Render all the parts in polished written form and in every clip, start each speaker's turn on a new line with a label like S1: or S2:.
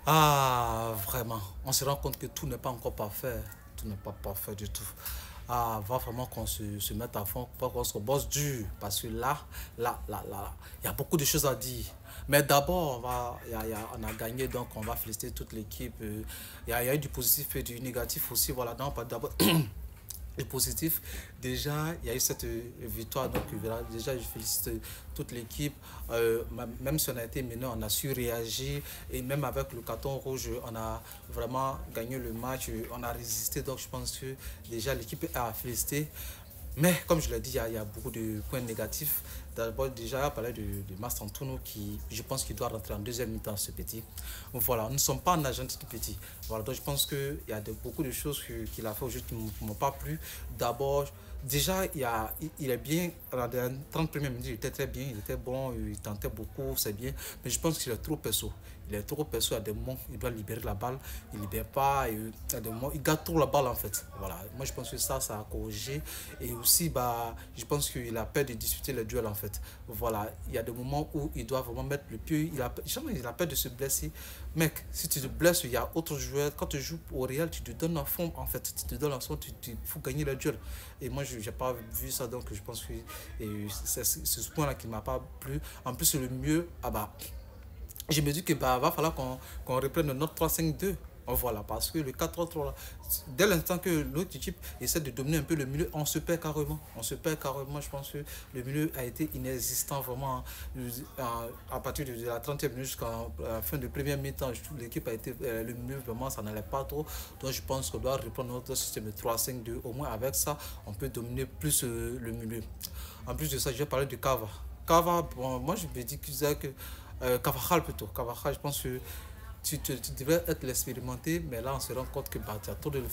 S1: Ah, vraiment, on se rend compte que tout n'est pas encore parfait. Tout n'est pas parfait du tout. Ah, va vraiment qu'on se mette à fond, pas qu'on se bosse dur. Parce que là, il y a beaucoup de choses à dire. Mais d'abord, on a gagné, donc on va féliciter toute l'équipe. Il y a eu du positif et du négatif aussi. Voilà, donc d'abord, et positif. Déjà, il y a eu cette victoire. Donc, voilà, déjà, je félicite toute l'équipe. Même si on a été mené, on a su réagir. Et même avec le carton rouge, on a vraiment gagné le match. On a résisté. Donc, je pense que déjà, l'équipe est à féliciter. Mais comme je l'ai dit, il y a beaucoup de points négatifs. D'abord, déjà, parler de Mastantuono qui, je pense qu'il doit rentrer en deuxième mi-temps, ce petit. Donc, voilà, nous ne sommes pas en Argentine tout petit. Voilà, donc je pense qu'il y a beaucoup de choses qu'il a fait aujourd'hui qui ne m'ont pas plu. D'abord, déjà, il est bien, dans les 30 premières minutes, il était très bien, il était bon, il tentait beaucoup, c'est bien. Mais je pense qu'il est trop perso. Il est trop perso à des moments, il doit libérer la balle, il ne libère pas, à des moments, il garde trop la balle en fait. Voilà, moi je pense que ça a corrigé. Et aussi, bah, je pense qu'il a peur de disputer le duel en fait. Voilà, il y a des moments où il doit vraiment mettre le pied, jamais il a peur de se blesser. Mec, si tu te blesses, il y a autre joueur. Quand tu joues au Real, tu te donnes à fond en fait. Tu te donnes à fond, tu faut gagner le duel. Et moi, je n'ai pas vu ça, donc je pense que c'est ce point-là qui ne m'a pas plu. En plus, le mieux, ah bah, je me dis que bah, va falloir qu'on reprenne notre 3-5-2. Voilà, parce que le 4-3-3, dès l'instant que l'autre équipe essaie de dominer un peu le milieu, on se perd carrément. On se perd carrément. Je pense que le milieu a été inexistant vraiment à partir de la 30e minute jusqu'à la fin de première mi-temps. L'équipe a été, le milieu vraiment, ça n'allait pas trop. Donc je pense qu'on doit reprendre notre système de 3-5-2. Au moins avec ça, on peut dominer plus le milieu. En plus de ça, je vais parler de Cava. Cava, bon, moi je me dis que Cavajal plutôt. Cavajal, je pense que tu devrais être l'expérimenté, mais là on se rend compte que bah, tu as trop de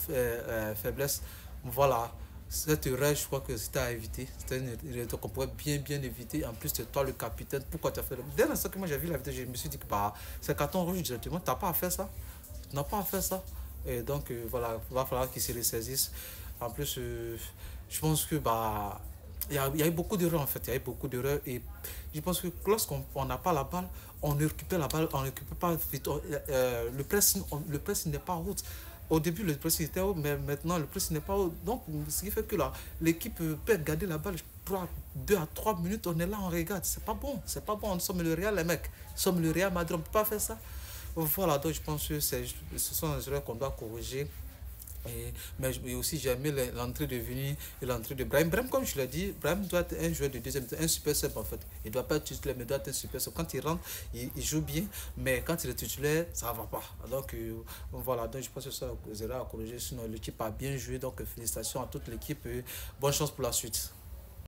S1: faiblesse. Voilà, cette erreur, je crois que c'était à éviter. C'était une erreur qu'on pourrait bien éviter. En plus, c'est toi le capitaine. Pourquoi tu as fait dès l'instant que moi j'ai vu la vidéo, je me suis dit que bah, c'est carton rouge directement. Tu n'as pas à faire ça. Tu n'as pas à faire ça. Et donc, voilà, il va falloir qu'ils se ressaisissent. En plus, je pense que bah, il y a eu beaucoup d'erreurs en fait. Il y a eu beaucoup d'erreurs. Et je pense que lorsqu'on n'a pas la balle, on ne récupère la balle, on ne récupère pas vite. Le press n'est pas haut. Au début, le press était haut, mais maintenant, le press n'est pas haut. Donc, ce qui fait que là, l'équipe peut garder la balle 2 à 3 minutes. On est là, on regarde. C'est pas bon. C'est pas bon. Nous sommes le Real, les mecs. Nous sommes le Real Madrid. On ne peut pas faire ça. Voilà, donc je pense que ce sont les erreurs qu'on doit corriger. Mais aussi, j'ai aimé l'entrée de Vini et l'entrée de Brahim. Brahim, comme je l'ai dit, Brahim doit être un joueur de deuxième, un super sub en fait. Il ne doit pas être titulaire, mais il doit être un super sub. Quand il rentre, il joue bien, mais quand il est titulaire, ça ne va pas. Donc voilà, donc je pense que ça à corriger. Sinon, l'équipe a bien joué. Donc félicitations à toute l'équipe et bonne chance pour la suite.